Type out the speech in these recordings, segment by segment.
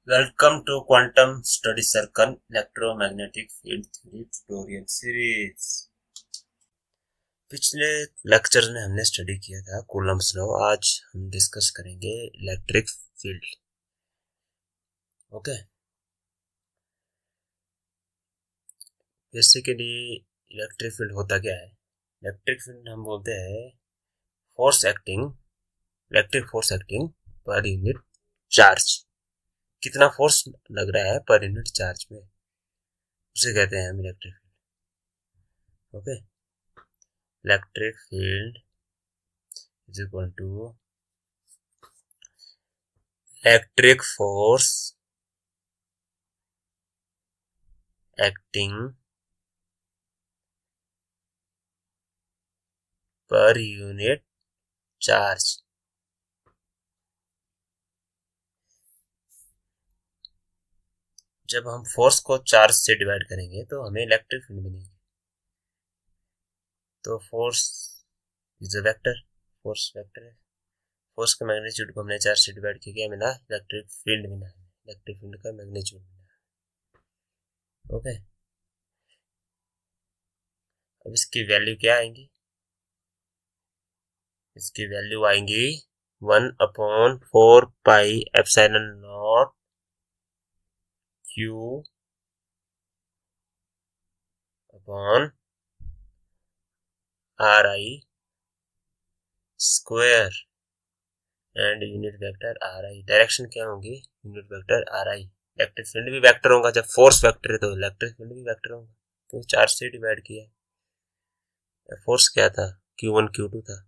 Welcome to Quantum Study Circle Electromagnetic Field Theory Tutorial Series। पिछले lecture में हमने study किया था कूलम्ब्स लॉ। आज हम डिस्कस करेंगे electric field. Okay, basically electric field होता क्या है? इलेक्ट्रिक फील्ड हम बोलते हैं force acting, electric force acting per unit charge. कितना फोर्स लग रहा है पर यूनिट चार्ज में, उसे कहते हैं हम electric field. Okay, electric field is equal to electric force acting per unit charge. जब हम फोर्स को चार्ज से डिवाइड करेंगे तो हमें इलेक्ट्रिक फील्ड मिलेगी। तो force is a vector, force vector है। फोर्स के मैग्नीट्यूड को हमने चार्ज से डिवाइड किया, क्या मिला? इलेक्ट्रिक फील्ड मिला है। इलेक्ट्रिक फील्ड का मैग्नीट्यूड मिला। ओके, अब इसकी वैल्यू क्या आएंगी? इसकी वैल्यू आएंगी 1/4 pi epsilon not Q upon are I square and unit vector are I. Direction क्या होगी? Unit vector are I. Electric field भी वेक्टर होगा। जब फोर्स वेक्टर है तो इलेक्ट्रिक फील्ड भी वेक्टर होगा, क्योंकि चार्ज से डिवाइड किया है। फोर्स क्या था? Q1 Q2 था।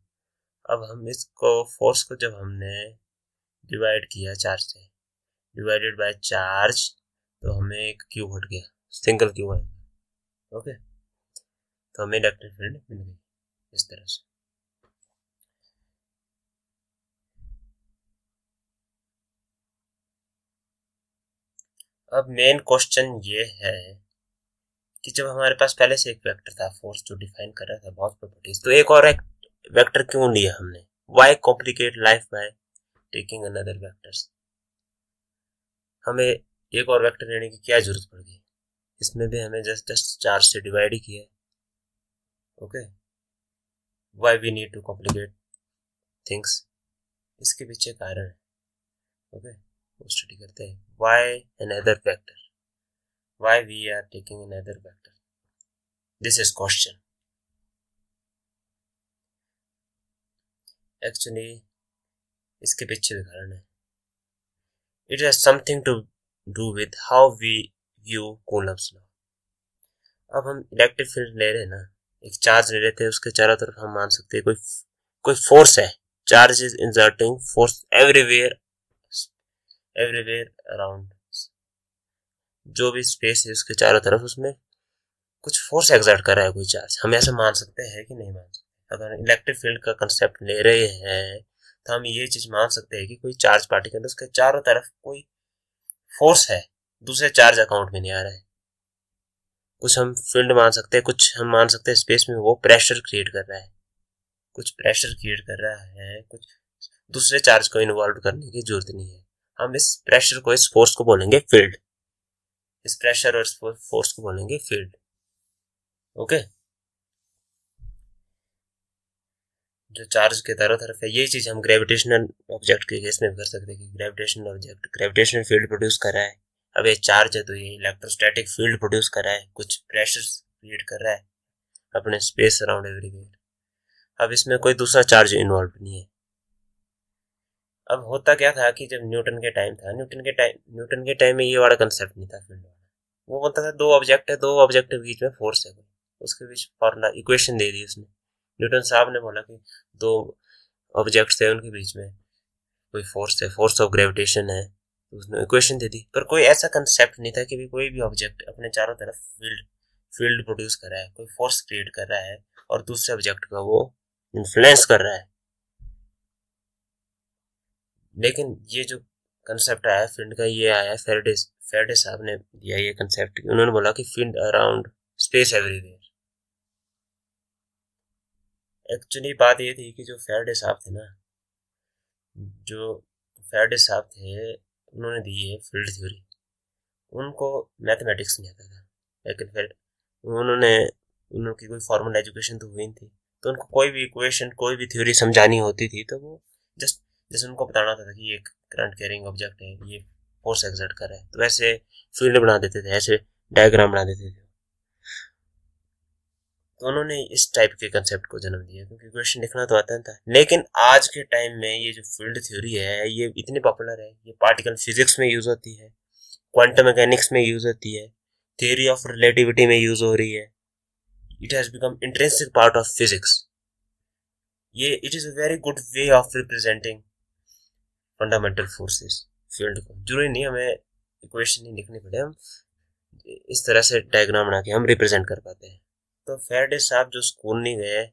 अब हम इसको फोर्स को जब हमने डिवाइड किया चार्ज से, डिवाइडेड बाय चार्ज, तो हमें एक क्यू हट गया, सिंगल क्यू आएगा। ओके, तो हमें इलेक्ट्रिक फील्ड मिल गई इस तरह से। अब मेन क्वेश्चन ये है कि जब हमारे पास पहले से एक वेक्टर था, फोर्स जो डिफाइन कर रहा था बहुत प्रॉपर्टीज, तो एक और एक वेक्टर क्यों लिया हमने? Why complicate life by taking another vectors? हमें एक और वेक्टर लेने की क्या जरूरत पड़ गई? इसमें भी हमें जस्ट चार्ज से डिवाइड ही किया है। Okay, why we need to complicate things? इसके पीछे कारण है। ओके, वो स्टडी करते हैं। Why another vector, why we are taking another vector, this is question. Actually इसके पीछे भी कारण है। It has something to do with how we view Coulomb's law. अब हम इलेक्ट्रिक फील्ड ले रहे हैं ना, एक चार्ज ले रहे थे, उसके चारों तरफ हम मान सकते हैं कोई फोर्स है। Charge is inserting force everywhere, everywhere around. जो भी स्पेस है उसके चारों तरफ, उसमें कुछ फोर्स एक्सर्ट कर रहा है कोई चार्ज। हम ऐसे मान सकते हैं कि नहीं मान सकते? अगर इलेक्ट्रिक फील्ड का कंसेप्ट ले रहे हैं तो हम ये चीज मान सकते हैं कि कोई चार्ज पार्टिकल, उसके चारों तरफ कोई फोर्स है, दूसरे चार्ज अकाउंट में नहीं आ रहा है। कुछ हम फील्ड मान सकते हैं, कुछ हम मान सकते हैं स्पेस में वो प्रेशर क्रिएट कर रहा है, कुछ प्रेशर क्रिएट कर रहा है, कुछ दूसरे चार्ज को इन्वॉल्व करने की जरूरत नहीं है। हम इस प्रेशर को, इस फोर्स को बोलेंगे फील्ड। इस प्रेशर और इस फोर्स को बोलेंगे फील्ड। ओके, जो चार्ज के चारों तरफ है, ये चीज हम ग्रेविटेशनल ऑब्जेक्ट के केस में भी कर सकते हैं कि gravitational object gravitational field produce कर रहा है। अब ये चार्ज है तो ये इलेक्ट्रोस्टैटिक फील्ड प्रोड्यूस कर रहा है, कुछ प्रेशर क्रिएट कर रहा है अपने स्पेस अराउंड एवरीवेयर। अब इसमें कोई दूसरा चार्ज इन्वॉल्व नहीं है। अब होता क्या था कि जब न्यूटन के टाइम था, न्यूटन के टाइम में ये वाला कंसेप्ट नहीं था फील्ड वाला। वो बोलता था दो ऑब्जेक्ट है, दो ऑब्जेक्ट के बीच में फोर्स है, उसके बीच फॉर्मूला इक्वेशन दे दी उसने। न्यूटन साहब ने बोला कि दो ऑब्जेक्ट्स है, उनके बीच में कोई फोर्स है, फोर्स ऑफ ग्रेविटेशन है, तो उसने इक्वेशन दे दी। पर कोई ऐसा कंसेप्ट नहीं था कि कोई भी ऑब्जेक्ट अपने चारों तरफ फील्ड प्रोड्यूस कर रहा है, कोई फोर्स क्रिएट कर रहा है और दूसरे ऑब्जेक्ट का वो इन्फ्लुएंस कर रहा है। लेकिन ये जो कंसेप्ट आया फील्ड का, ये आया फेराडे साहब ने दिया ये कंसेप्ट। उन्होंने बोला कि field around space everywhere. Actually बात ये थी कि जो फेराडे साहब थे ना, जो फेराडे साहब थे, उन्होंने दी है फील्ड थ्योरी। उनको मैथमेटिक्स नहीं आता था, लेकिन फिर उनकी कोई फॉर्मल एजुकेशन तो हुई नहीं थी, तो उनको कोई भी इक्वेशन कोई भी थ्योरी समझानी होती थी तो वो जस्ट जैसे उनको बताना था कि ये करंट कैरिंग ऑब्जेक्ट है, ये फोर्स एक्सर्ट कर रहा है, तो ऐसे फील्ड बना देते थे, ऐसे डायग्राम बना देते थे। तो उन्होंने इस टाइप के कंसेप्ट को जन्म दिया, क्योंकि क्वेश्चन लिखना तो आता था। लेकिन आज के टाइम में ये जो फील्ड थ्योरी है ये इतनी पॉपुलर है, ये पार्टिकल फिजिक्स में यूज होती है, क्वांटम मैकेनिक्स में यूज होती है, थियरी ऑफ रिलेटिविटी में यूज हो रही है। It has become intrinsic part of physics. ये it is a very good way of representing fundamental forces. Field को जरूरी नहीं हमें इक्वेशन नहीं लिखनी पड़े, हम इस तरह से डायग्राम बना के हम रिप्रेजेंट कर पाते हैं। तो फैराडे साहब जो स्कूल नहीं गए,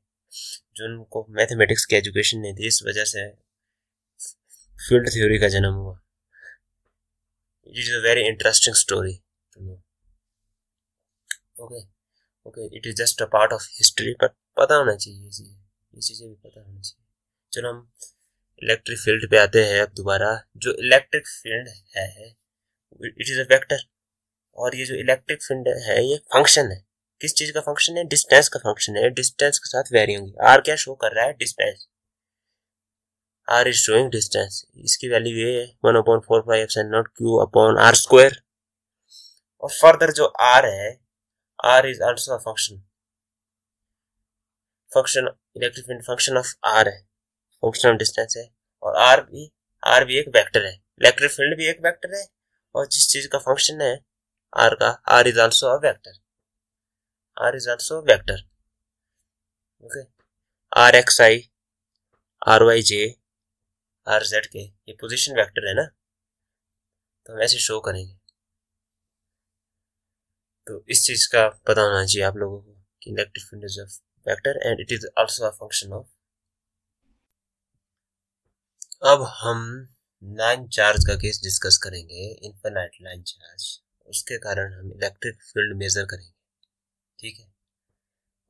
जो उनको मैथमेटिक्स की एजुकेशन नहीं थी, इस वजह से फील्ड थ्योरी का जन्म हुआ। It is a very interesting story to know. Okay it is just a part of history, but पता होना चाहिए ये चीजें भी पता होनी चाहिए। चलो हम इलेक्ट्रिक फील्ड पे आते हैं अब दोबारा। जो इलेक्ट्रिक फील्ड है इट इज अ वेक्टर, और ये जो इलेक्ट्रिक फील्ड है ये फंक्शन है। किस चीज का फंक्शन है? डिस्टेंस का फंक्शन है। डिस्टेंस के साथ वेरी होंगी। आर क्या शो कर रहा है? Distance. R is showing distance. इसकी वैल्यू ये है 1/4πε0q/r²। और फर्दर जो आर है, R is also a function electric field function of R है, फंक्शन ऑफ डिस्टेंस है। और आर भी एक वेक्टर है, इलेक्ट्रिक फील्ड भी एक वेक्टर है, और जिस चीज का फंक्शन है आर का, R is also a vector. R is also vector. Okay, R X I, R Y J, R Z K, ये पोजीशन वेक्टर है ना, तो हम ऐसे शो करेंगे। तो इस चीज का पता होना चाहिए आप लोगों को कि electric field is a vector and it is also a function of. अब हम लाइन चार्ज का केस डिस्कस करेंगे, इनफिनाइट लाइन चार्ज। उसके कारण हम इलेक्ट्रिक फील्ड मेजर करेंगे, ठीक है।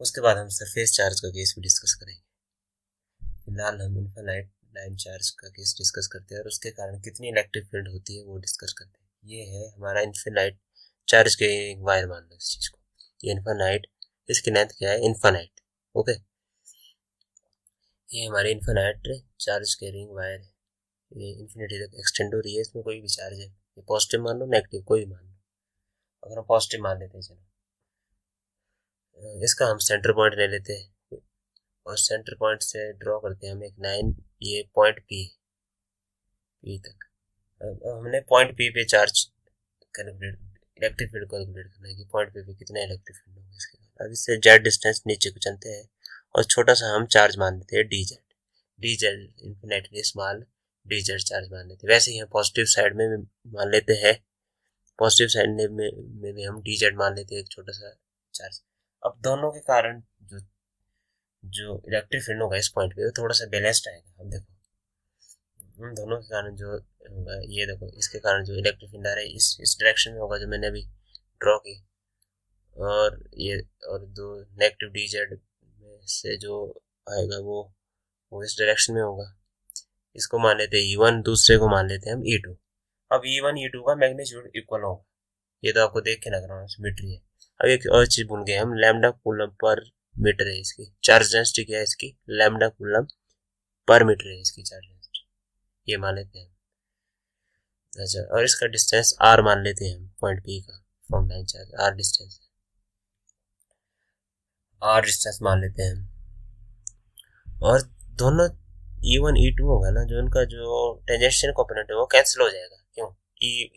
उसके बाद हम सरफेस चार्ज का केस भी डिस्कस करेंगे। फिलहाल हम इनफिनाइट लाइन चार्ज का केस डिस्कस करते हैं और उसके कारण कितनी इलेक्ट्रिक फील्ड होती है वो डिस्कस करते हैं। ये है हमारा इनफिनाइट चार्ज के वायर, मान लो इस चीज को, ये इनफिनाइट, इसकी लेंथ क्या है? इनफिनाइट। ओके, ये हमारी इनफिनाइट चार्ज कैरिंग वायर है, ये इन्फिनिटी तक एक्सटेंड हो रही है। इसमें कोई भी चार्ज है, ये पॉजिटिव मान लो, नेगेटिव कोई भी मान लो। अगर हम पॉजिटिव मान लेते हैं, चलो इसका हम सेंटर पॉइंट ले लेते हैं और सेंटर पॉइंट से ड्रॉ करते हैं हम एक लाइन, ये पॉइंट पी तक। अब हमने पॉइंट पी पे charge calculate, electric field calculate करना है कि पॉइंट पी पे कितना इलेक्ट्रिक फील्ड होगा इसके बाद। अब इससे जेड डिस्टेंस नीचे को चलते हैं और छोटा सा हम चार्ज मान देते हैं D Z infinitely small D Z charge मान लेते हैं। वैसे ही हम पॉजिटिव साइड में भी मान लेते हैं, पॉजिटिव साइड में भी हम डी जेड मान लेते हैं एक छोटा सा चार्ज। अब दोनों के कारण जो इलेक्ट्रिक फील्ड होगा इस पॉइंट पे वो थोड़ा सा बैलेंस्ड आएगा। अब देखो उन दोनों के कारण जो होगा, ये देखो इसके कारण जो इलेक्ट्रिक फील्ड आ रहा है इस डायरेक्शन में होगा जो मैंने अभी ड्रॉ की, और ये और दो नेगेटिव डी जेड में से जो आएगा वो इस डायरेक्शन में होगा। इसको मान लेते हैं E1, दूसरे को मान लेते हैं हम E2। अब E1 E2 का मैग्नीट्यूड इक्वल होगा, ये तो आपको देख के लग रहा है सिमेट्री है। अब एक और चीज भूल गए हम, लैम्डा कूलम पर मीटर है इसकी चार्ज डेंसिटी, क्या है इसकी? लैम्डा कूलम पर मीटर है इसकी चार्ज डेंसिटी, ये मान लेते हैं। अच्छा, और इसका डिस्टेंस r मान लेते हैं हम, पॉइंट P का from line charge r distance मान लेते हैं हम। और दोनों E1 E2 होगा ना, जो उनका जो टेंजेंशियल कंपोनेंट है वो कैंसिल हो जाएगा। क्यों?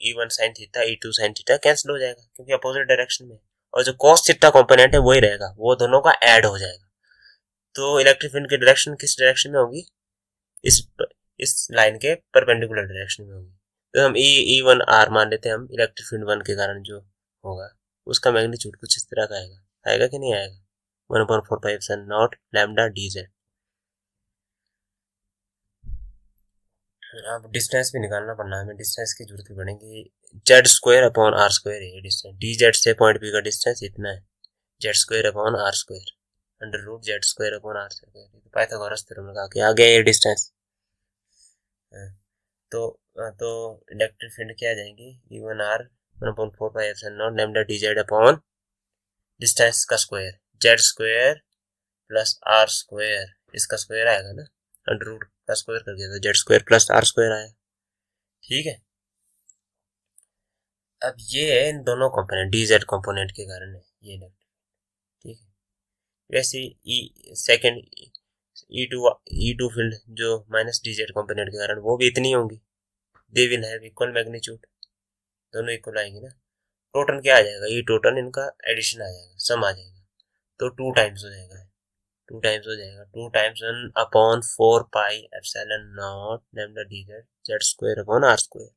E1 sin theta, E2 sin theta cancel हो जाएगा क्योंकि अपोजिट डायरेक्शन में। और जो cos थीटा कंपोनेंट है वही रहेगा, वो दोनों का ऐड हो जाएगा। तो इलेक्ट्रिक फील्ड की डायरेक्शन किस डायरेक्शन में होगी? इस लाइन के परपेंडिकुलर डायरेक्शन में होगी। तो हम E1 R मान लेते हैं हम, इलेक्ट्रिक फील्ड 1 के कारण जो होगा उसका मैग्नीट्यूड कुछ इस तरह का आएगा कि नहीं आएगा? 1/4πε0 लैम्डा डी जेड। अब डिस्टेंस भी निकालना पड़ना है हमें, डिस्टेंस की जरूरत पड़ेगी। Z²/R² है डिस्टेंस, डी जेड से पॉइंट बी का डिस्टेंस इतना है, Z²/R², √Z²/R²। पाइथागोरस थ्योरम लगा के आ गया ये डिस्टेंस। तो तो इलेक्ट्रिक फील्ड क्या आ जाएंगे, E1 R 1/4 pi epsilon naught lambda dz upon distance का square, z square plus are square, इसका स्क्वायर आएगा ना, अंडर रूट का स्क्वायर कर दिया तो z square plus are square आया। ठीक है, अब ये है इन दोनों कंपोनेंट, dz कंपोनेंट के कारण है ये इलेक्ट्रिक। ठीक है, वैसे सेकंड E2 फील्ड जो माइनस dz कंपोनेंट के कारण वो भी इतनी होंगी, they will have equal magnitude, दोनों इक्वल आएंगे ना। टोटल क्या आ जाएगा, ये टोटल इनका एडिशन आ जाएगा, सम आ जाएगा, तो 2 टाइम्स हो जाएगा, 2 टाइम्स हो जाएगा, 2 times 1 upon 4 pi epsilon naught lambda dz z square upon R square.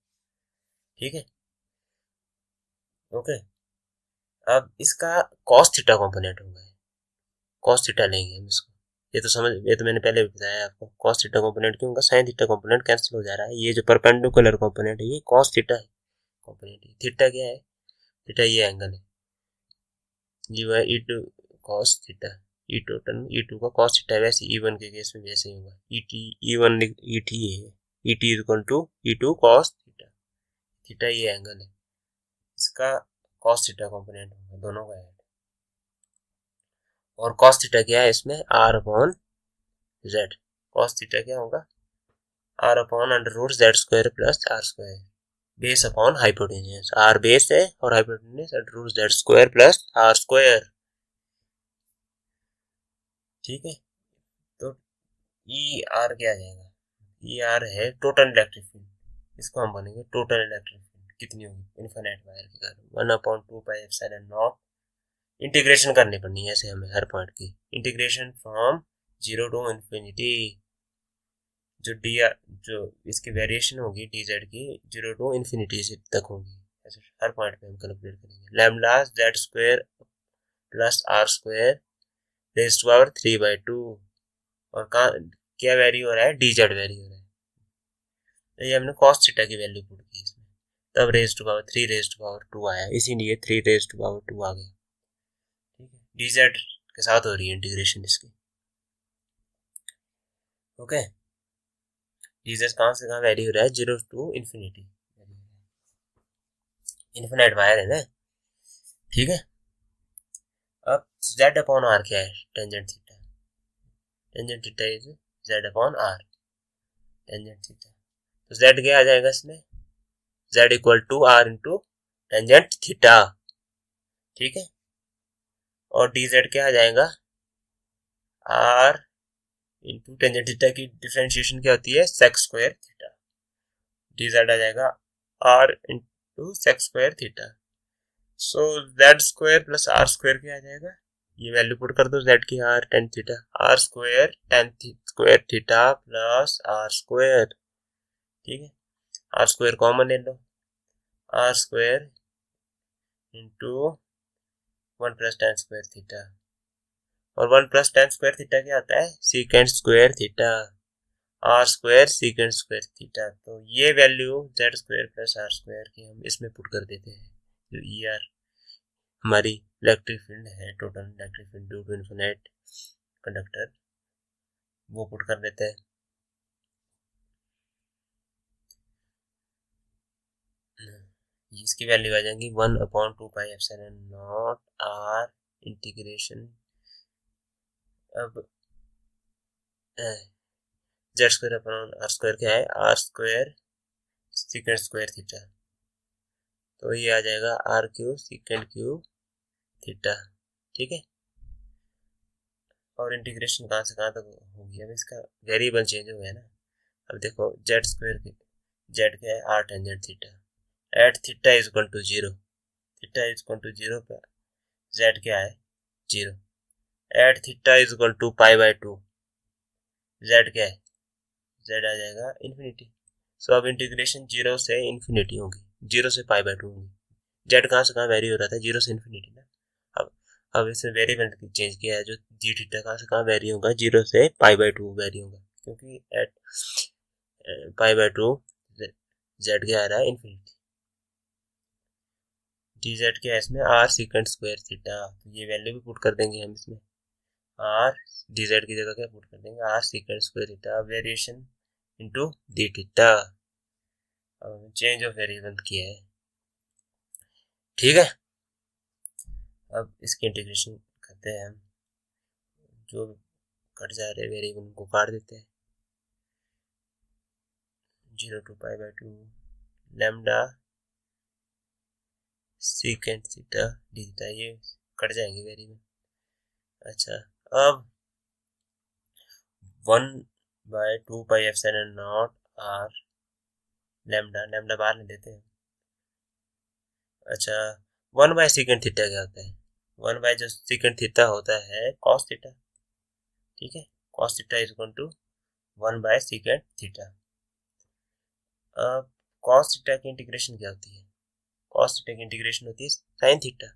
ठीक है, ओके। अब इसका cos थीटा कंपोनेंट होगा, cos थीटा लेंगे हम इसको, ये तो समझ, ये तो मैंने पहले भी बताया आपको, cos थीटा कंपोनेंट क्यों होगा, sin थीटा कंपोनेंट कैंसिल हो जा रहा है, ये जो परपेंडिकुलर कंपोनेंट है ये cos थीटा है कंपोनेंट है। थीटा क्या है, थीटा ये एंगल है, ये है E2 cos थीटा, ई टोटल E2 का cos थीटा, वैसे E1 के केस में वैसे ही होगा, E1 ET है, ET is equal to E2 cos theta, theta ये एंगल है, इसका cos थीटा कंपोनेंट होगा दोनों का ऐड, और cos थीटा क्या है इसमें, R upon Z, cos theta क्या होगा, R upon under root Z square plus are square, base upon hypotenuse, R base है और hypotenuse under root Z square plus are square. ठीक है, तो ई आर क्या आ जाएगा, ई आर है टोटल इलेक्ट्रिक फील्ड, इसको हम बनेंगे टोटल इलेक्ट्रिक फील्ड कितनी होगी, इन्फिनिट वायर के कारण 1/2 पाई एप्सिलॉन नॉट, इंटीग्रेशन करनी पड़नी है ऐसे हमें हर पॉइंट की, इंटीग्रेशन फ्रॉम 0 टू इन्फिनिटी, जो डी आर जो इसकी वेरिएशन होगी dz की 0 टू इन्फिनिटी से तक होगी, ऐसे हर पॉइंट पे हम कैलकुलेट करेंगे, lambda z square plus are square raise to power 3/2, और क्या वेरी हो रहा है, dz वेरी हो रहा है, तो ये हमने cos थीटा की वैल्यू पुट की इसमें, तब raise to power 3 raise to power 2 आया, इसीलिए 3 रेज़ टू पावर 2 आ गया। ठीक है, dz के साथ हो रही है इंटीग्रेशन इसकी, ओके। dz कहाँ से कहाँ वेरी हो रहा है, 0 टू इन्फिनिटी, इन्फिनिट वायर है ना। ठीक है, अब z अपॉन आर क्या है, tangent theta, tangent theta is z upon R, tangent theta, तो z क्या आ जाएगा इसमें, z equal to R into tangent theta. ठीक है, और dz क्या आ जाएगा, r इंटू टेंजेंट थीटा की डिफरेंशिएशन क्या होती है, सेक स्क्वायर थीटा, dz आ जाएगा r into sec square theta, so z square plus are square क्या आ जाएगा, ये वैल्यू पुट कर दो z की, r tan theta, r square tan square theta plus are square. ठीक है, आर स्क्वायर कॉमन ले लो, R square into 1 plus tan square theta, और 1 प्लस टेन स्क्वायर थीटा क्या आता है, secant square theta, R square secant square theta, तो ये value Z square plus are square की हम इसमें पुट कर देते हैं, जो ई आर हमारी इलेक्ट्रिक फील्ड है, total electric field due to infinite conductor, वो पुट कर देते हैं। इसकी वैल्यू आ जाएगी 1/2 pi epsilon naught R integration, अब Z square upon R square क्या है, R square secant square theta, तो ये आ जाएगा R cube secant cube theta. ठीक है, और इंटीग्रेशन कहाँ से कहाँ तक होगी, अब इसका वेरिएबल चेंज हो गया ना, अब देखो जेड स्क्वायर की जेड क्या है, R tangent theta, at theta is equal to 0, theta is equal to 0 पर जेड क्या है 0, at theta is equal to π/2, Z क्या है, जेड आ जाएगा इन्फिनिटी, सो अब इंटीग्रेशन 0 से इन्फिनिटी होगी, 0 से π/2 होगी, जेड कहाँ से कहाँ वेरी हो रहा था, 0 से इन्फिनिटी ना, अब इसमें वेरिएबल चेंज किया है, जो जी थीटा कहाँ से कहाँ वेरी होगा, 0 से π/2 वेरी होगा, क्योंकि एट π/2 जेड क्या आ रहा है इन्फिनिटी, डी जेड क्या है इसमें, आर सीकेंड स्क्वायर थीटा, तो ये वैल्यू भी पुट कर देंगे हम इसमें, आर डी जेड की जगह क्या पुट कर देंगे, R secant square theta variation into D theta, अब चेंज ऑफ वेरिएबल किया है, ठीक है। अब इसकी इंटीग्रेशन करते हैं हम, जो कट जा रहे वेरिएबल को काट देते हैं। 0 to π/2 lambda secant theta D theta, ये कट जाएंगे वेरिएबल। अच्छा, अब 1/2πε0 आर लैम्डा, लैम्डा बाहर नहीं देते हैं। अच्छा, 1/सेकेंड थीटा क्या होता है? 1 जो सेकेंड थीटा होता है कॉस थीटा, ठीक है। Cos theta is equal to 1/सेकेंड थीटा। अब कॉस थीटा की इंटीग्रेशन क्या होती है? कॉस थीटा की इंटीग्रेशन होती है साइन थीटा।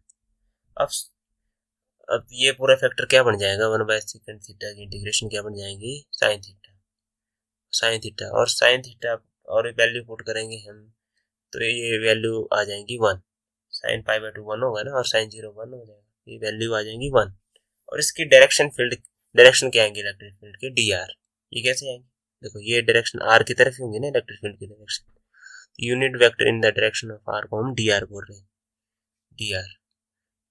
अब ये पूरा फैक्टर क्या बन जाएगा? 1/सेकेंड थीटा की इंटीग्रेशन क्या बन जाएंगी? Sine theta. साइन थीटा और साइन थीटा और वैल्यू पुट करेंगे हम, तो ये वैल्यू आ जाएंगी 1। साइन π/2 1 होगा ना, और साइन 0 1 हो जाएगा, ये वैल्यू आ जाएंगी 1। और इसकी डायरेक्शन फील्ड, डायरेक्शन क्या आएंगे इलेक्ट्रिक फील्ड के? dr। ये कैसे आएंगे? देखो, ये डायरेक्शन r की तरफ होंगे ना इलेक्ट्रिक फील्ड की direction, unit vector in the direction of r को हम dr बोल रहे हैं, dr।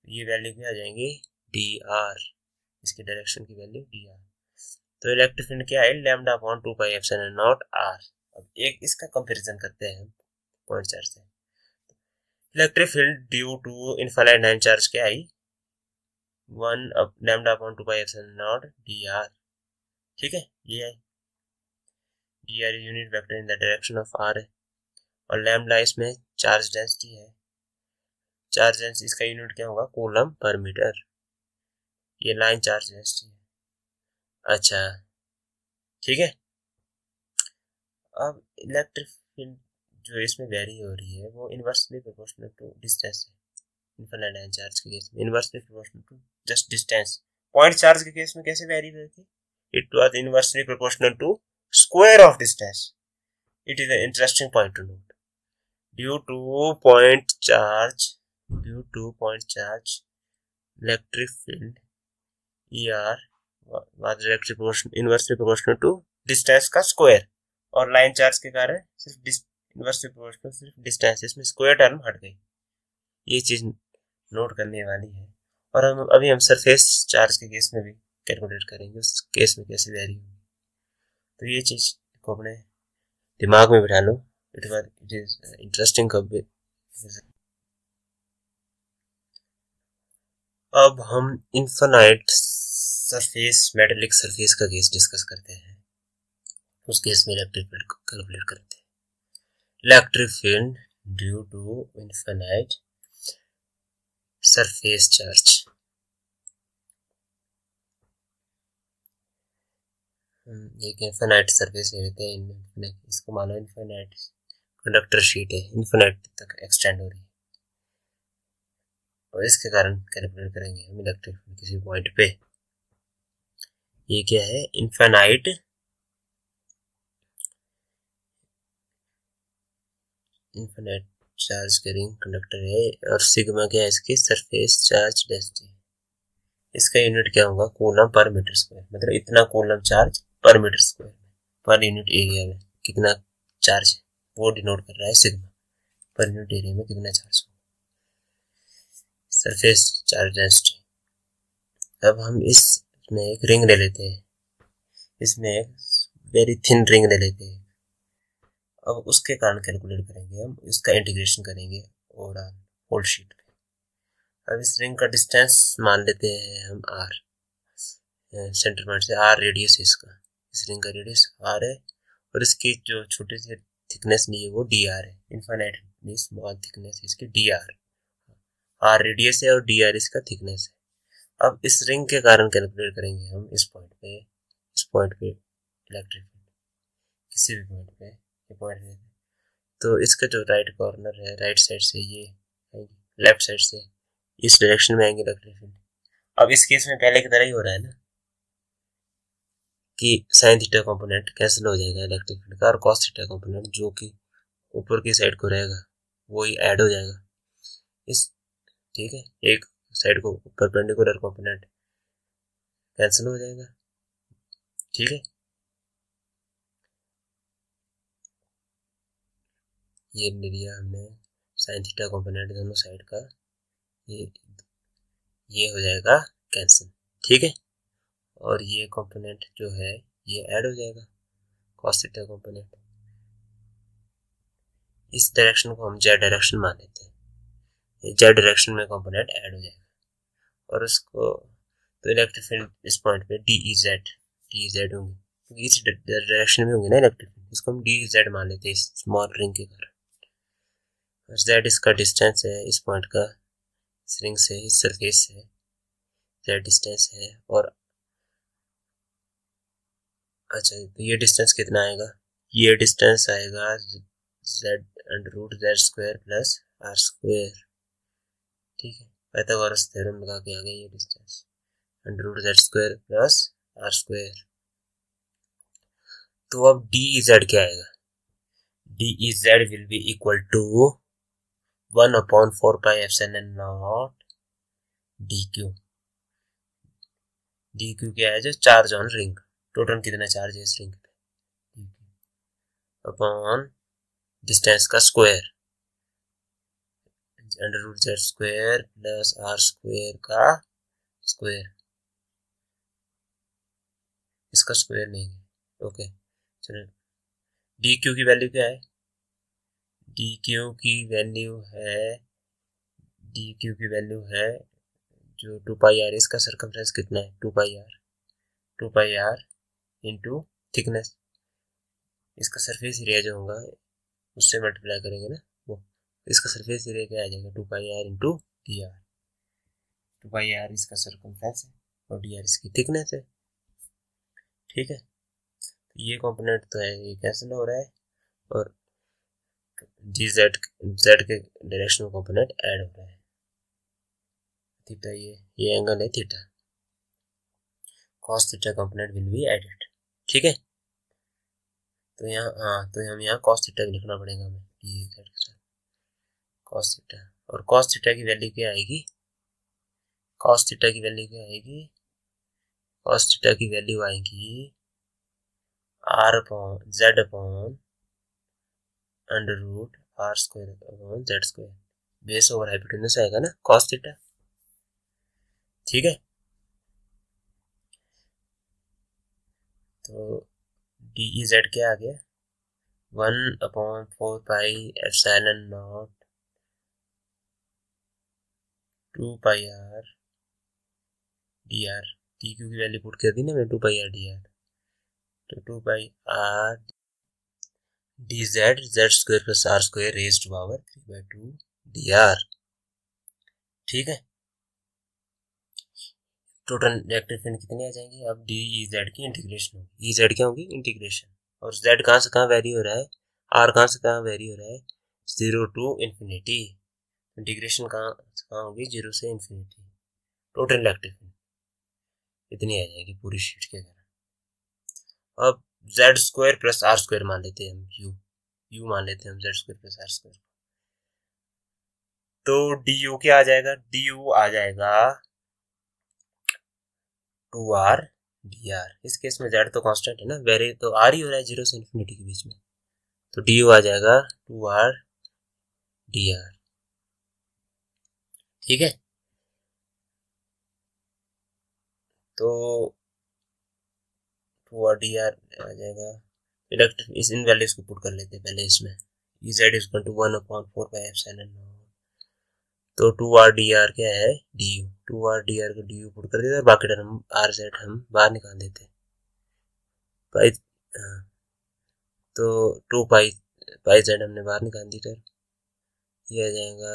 ये वैल्यू क्या आ जाएंगी? dr, इसकी डायरेक्शन की वैल्यू dr। तो इलेक्ट्रिक फील्ड क्या है? λ/2πε0 r। अब एक इसका कंपैरिजन करते हैं पॉइंट चार्ज से। Electric field due to infinite line charge क्या आई? 1 λ/2πε0 dr, ठीक है। ये है dr unit vector in the direction of r है, और लैम्डा इसमें चार्ज डेंसिटी है। चार्ज डेंसिटी इसका यूनिट क्या होगा? Coulomb per metre. ये लाइन चार्ज डेंसिटी है। अच्छा, ठीक है। अब इलेक्ट्रिक फील्ड जो इसमें वेरी हो रही है वो इनवर्सली प्रोपोर्शनल टू डिस्टेंस है। इनफाइनाइट लाइन चार्ज के केस में inversely proportional to just distance. Point charge के केस में कैसे वेरी हुई थी? It was inversely proportional to square of distance. It is an interesting point to note. Due to point charge electric field ER was inversely proportional to distance का square, और line charge के कारण सिर्फ inversely proportional सिर्फ distance, इसमें square term हट गई। ये चीज नोट करने वाली है। और हम अभी सरफेस चार्ज के केस में भी कैलकुलेट करेंगे उस केस में कैसे वेरी होगी। तो ये चीज को अपने दिमाग में बिठा लो। It is interesting. अब हम इनफाइनाइट सरफेस, मेटेलिक सरफेस का केस डिस्कस करते हैं। उस केस में इलेक्ट्रिक फील्ड को कैलकुलेट करते हैं। Electric field due to infinite surface charge. एक इनफाइनाइट सरफेस ले लेते हैं, इसको मानो इनफाइनाइट कंडक्टर शीट है, इनफाइनाइट तक एक्सटेंड हो रही है, और इसके कारण कैलकुलेट करेंगे हम इलेक्ट्रिक फील्ड किसी पॉइंट पे। ये क्या है? इनफाइनाइट चार्ज कैरिंग कंडक्टर है, और सिग्मा क्या है इसकी? Surface charge density. इसका यूनिट क्या होगा? Coulomb per metre square. मतलब इतना coulomb charge per metre square में, पर यूनिट एरिया में कितना चार्ज है वो डिनोट कर रहा है सिग्मा। पर यूनिट एरिया में कितना चार्ज होगा, सरफेस चार्ज डेंसिटी। अब हम इसमें एक रिंग ले लेते हैं, इसमें एक वेरी थिन रिंग ले लेते हैं। अब उसके कारण कैलकुलेट करेंगे हम, इसका इंटीग्रेशन करेंगे ओवरऑल होल शीट पे। अब इस रिंग का डिस्टेंस मान लेते हैं हम r, सेंटर पॉइंट से r रेडियस है इसका। इस रिंग का रेडियस r है, और इसकी जो छोटी सी थिकनेस नहीं है वो dr है। इनफाइनाइट स्मॉल थिकनेस है इसकी dr। r रेडियस है और dr इसका थिकनेस है। अब इस रिंग के कारण कैलकुलेट करेंगे हम इस पॉइंट पे इलेक्ट्रिक फील्ड, किसी भी पॉइंट पे ये पॉइंट है। तो इसका जो राइट कॉर्नर है, राइट साइड से ये आएंगे, लेफ्ट साइड से इस डायरेक्शन में आएंगे इलेक्ट्रिक फील्ड। अब इस केस में पहले की तरह ही हो रहा है ना, कि साइन थीटा कंपोनेंट कैंसिल हो जाएगा इलेक्ट्रिक फील्ड का, और कॉस थीटा कंपोनेंट जो कि ऊपर की साइड को रहेगा वो ही ऐड हो जाएगा इस, ठीक है। एक साइड को परपेंडिकुलर कंपोनेंट कैंसिल हो जाएगा, ठीक है। ये ले लिया हमने साइन थीटा कॉम्पोनेंट दोनों साइड का, ये हो जाएगा कैंसिल, ठीक है। और ये कॉम्पोनेंट जो है ये ऐड हो जाएगा कॉस थीटा कॉम्पोनेंट। इस डायरेक्शन को हम जेड डायरेक्शन मान लेते हैं, जेड डायरेक्शन में कॉम्पोनेंट ऐड हो जाएगा। और उसको तो इलेक्ट्रिक फील्ड इस पॉइंट पे डी ई जेड होंगी, क्योंकि इस डायरेक्शन में होंगे ना इलेक्ट्रिक फील्ड, इसको हम डी जेड मान लेते हैं इस स्मॉल रिंग के कारण। और जेड इसका डिस्टेंस है इस पॉइंट का, इस रिंग से, इस सरफेस से जेड डिस्टेंस है। और अच्छा, तो ये डिस्टेंस कितना आएगा, ये डिस्टेंस आएगा Z under root Z square plus are square, ठीक है। पाइथागोरस थ्योरम लगा के आ गया ये distance under root Z square plus are square. तो अब डी जेड क्या आएगा, D Z will be equal to 1/4 pi epsilon naught D Q. D Q क्या है, जो चार्ज ऑन रिंग, टोटल कितना चार्ज है इस रिंग पे, अपॉन डिस्टेंस का square under root Z square plus are square का स्क्वायर, इसका स्क्वायर नहीं है, ओके। चलो डी क्यू की वैल्यू क्या है, डी क्यू की वैल्यू है, डी क्यू की वैल्यू है जो 2 पाई आर, इसका सर्कमफ्रेंस कितना है 2 पाई आर इंटू थिकनेस, इसका सरफेस एरिया जो होगा उससे मल्टीप्लाई करेंगे ना, वो इसका सरफेस एरिया क्या आ जाएगा 2 pi R into D R. 2 pi R इसका सर्कमफ्रेंस है और डी आर इसकी थिकनेस है, ठीक है। तो ये कंपोनेंट तो है ये कैंसिल हो रहा है, और जी जेड के डायरेक्शन में कंपोनेंट ऐड हो रहा है, थीटा ये एंगल है theta, cos theta component will be added, ठीक है। तो यहाँ तो हम यहाँ cos थीटा भी लिखना पड़ेगा हमें डी जेड के साथ cos थीटा। और cos थीटा की वैल्यू क्या आएगी, cos थीटा की वैल्यू क्या आएगी, cos थीटा की वैल्यू आएगी r upon z upon under root r square upon z square, base over hypotenuse आएगा ना cos थीटा, ठीक है। तो डी जेड क्या आ गया 1/4 pi epsilon not 2 pi R D R, D Q की वैल्यू पुट कर दी ना मैं 2 पाई आर डी आर, तो 2 pi R D Z Z square plus are square raise to power 3/2 D R, ठीक है। Total electric field कितनी आ जाएंगी, अब डी ई जेड की इंटीग्रेशन होगी, ई जेड क्या होगी इंटीग्रेशन, और जेड कहाँ से कहाँ वेरी हो रहा है, आर कहाँ से कहाँ वेरी हो रहा है 0 टू इन्फिनिटी, इंटीग्रेशन कहाँ से कहाँ होगी 0 से इन्फिनिटी। टोटल इलेक्ट्रिक फील्ड इतनी आ जाएगी पूरी शीट के अंदर। अब Z square plus are square मान लेते हैं हम, यू मान लेते हैं हम z square plus are square, तो डी यू क्या आ जाएगा, डी यू आ जाएगा 2r dr। इस केस में z तो कांस्टेंट है ना, वेरी तो r ही हो रहा है 0 से इन्फिनिटी के बीच में, तो du आ जाएगा 2r dr, ठीक है। तो 2r dr आ जाएगा, इलेक्ट्रिक इस इन वैल्यूज को पुट कर लेते हैं पहले इसमें, z is equal to 1/4 pi epsilon naught, तो 2r dr क्या है du, 2r dr को du पुट कर देते और बाकी टर्म rz हम बाहर निकाल देते, पाई तो 2 पाई z हमने बाहर निकाल दी, तो ये आ जाएगा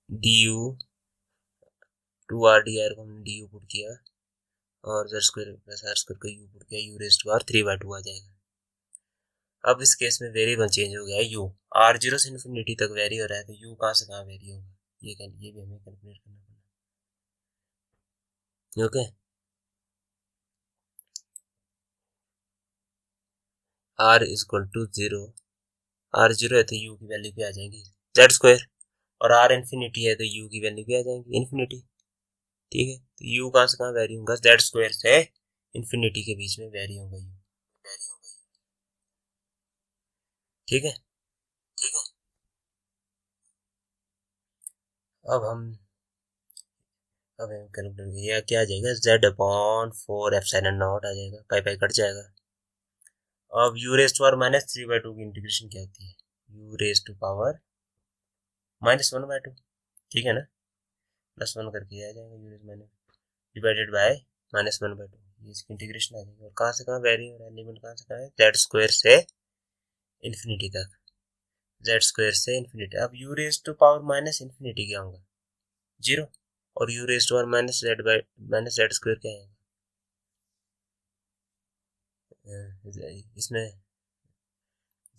du 2r dr को हमने du पुट किया और z square plus r square को u पुट किया, u रेज़ टू r 3/2 आ जाएगा। अब इस केस में वेरिएबल चेंज हो गया है u, r 0 से इन्फिनिटी तक वेरी हो रहा है, तो u कहाँ से कहाँ वेरी होगा ये भी हमें कैलकुलेट करना पड़ेगा, okay. r is equal to 0, r 0 है तो u की वैल्यू क्या आ जाएगी z स्क्वायर, और r इन्फिनिटी है तो u की वैल्यू क्या आ जाएगी इन्फिनिटी, ठीक है। तो u कहाँ से कहाँ वेरी होगा z स्क्वायर से इन्फिनिटी के बीच में वेरी होगा u, ठीक है। अब हम कैलकुलेट किया, क्या आ जाएगा, z/4 एप्सिलॉन नॉट आ जाएगा, पाई पाई कट जाएगा। अब u रेज टू पावर -3/2 की इंटीग्रेशन क्या होती है, u रेज टू पावर -1/2, ठीक है ना, +1 करके आ जाएगा, u raise minus divided by -1/2, ये इसकी इंटीग्रेशन आ जाएगी। और कहाँ से कहाँ वेरी हो रहा है, लिमिट कहाँ से कहाँ है, जेड स्क्वायर से इन्फिनिटी तक, जेड स्क्वायर से इन्फिनिटी। अब u raise to power -minus infinity क्या होगा, 0, और u raise to power -z square क्या आएगा, इसमें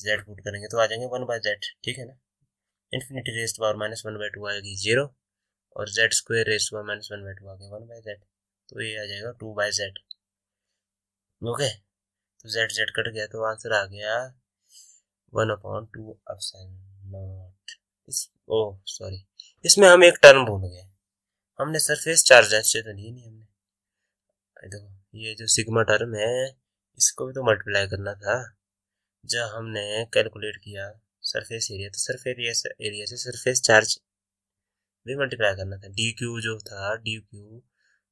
z पुट करेंगे तो आ जाएंगे 1/z, ठीक है ना। इन्फिनिटी रेज टू पावर -1/2 आएगी 0, और z square raise to power -1/2 आ गया 1/z, तो ये आ जाएगा 2/z। ओके, तो z z कट गया तो आंसर आ गया 1/2 एप्सिलॉन नॉट। सॉरी, इसमें हम एक टर्म भूल गए, हमने सरफेस चार्ज डेंसिटी तो ली नहीं हमने। देखो ये जो सिग्मा टर्म है, इसको भी तो मल्टीप्लाई करना था जब हमने कैलकुलेट किया सरफेस एरिया, तो सरफेस एरिया से सरफेस चार्ज भी मल्टीप्लाई करना था। डी क्यू जो था, डी क्यू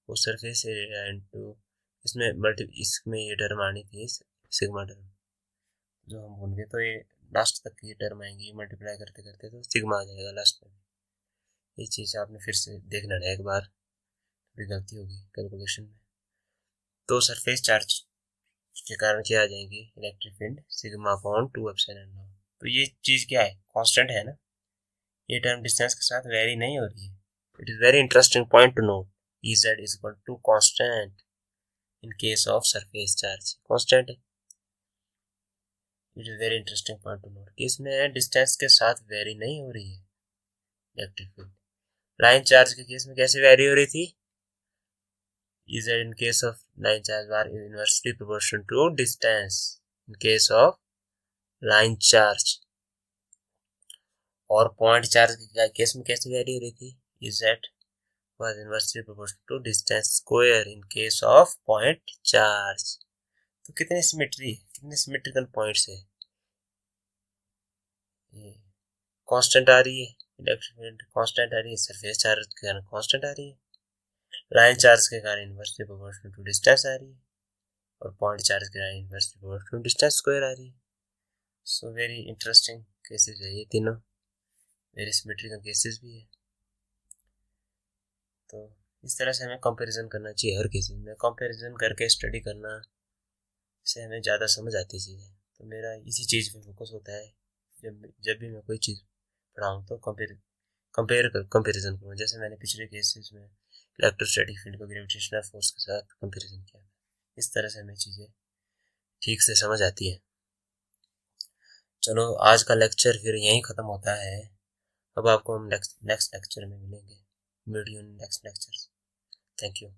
वो सरफेस एरिया इंटू इसमें ये टर्म आनी थी सिग्मा टर्म, जो हम भूल गए, तो ये लास्ट तक ये टर्म आएंगी, मल्टीप्लाई करते करते तो सिग्मा आ जाएगा लास्ट में। ये चीज़ आपने फिर से देखना है एक बार, थोड़ी गलती होगी कैलकुलेशन में। तो सरफेस चार्ज के कारण क्या आ जाएगी, इलेक्ट्रिक फील्ड सिग्मा/2 एप्सिलॉन नॉट। तो ये चीज़ क्या है, कांस्टेंट है ना, ये टर्म डिस्टेंस के साथ वेरी नहीं हो रही है। It is very interesting point to note, Ez is equal to constant in case of surface charge, constant है। It is very interesting point to note कि इसमें डिस्टेंस के साथ वेरी नहीं हो रही है इलेक्ट्रिक फील्ड। लाइन चार्ज के केस में कैसे वेरी हो रही थी, Ez in case of line charge are inversely proportional to distance in case of line charge, और पॉइंट चार्ज के केस में कैसे वेरी हो रही थी, Ez was inversely proportional to distance square in case of point charge। तो कितनी symmetry, कितने सिमेट्रिकल पॉइंट्स है, कांस्टेंट आ रही है इलेक्ट्रिक फील्ड, कांस्टेंट आ रही है सरफेस चार्ज के कारण, कांस्टेंट आ रही है लाइन चार्ज के कारण इनवर्सली प्रोपोर्शनल टू डिस्टेंस आ रही है, और पॉइंट चार्ज के कारण inversely proportional to distance square आ रही है। सो वेरी इंटरेस्टिंग केसेस है ये तीनों, वेरी सिमेट्रिकल केसेस भी है। तो इस तरह से हमें कंपैरिजन करना चाहिए, हर केसेस में कंपैरिजन करके स्टडी करना से हमें ज़्यादा समझ आती चीज़ें। तो मेरा इसी चीज़ पे फोकस होता है, जब भी मैं कोई चीज़ पढ़ाऊँ तो कंपेरिजन करूँ। जैसे मैंने पिछले केसेस में इलेक्ट्रोस्टैटिक फील्ड को ग्रेविटेशनल फोर्स के साथ कंपेरिजन किया था। इस तरह से हमें चीज़ें ठीक से समझ आती है। चलो आज का लेक्चर फिर यहीं ख़त्म होता है। अब आपको हम नेक्स्ट लेक्चर में मिलेंगे, video next lecture. Thank you.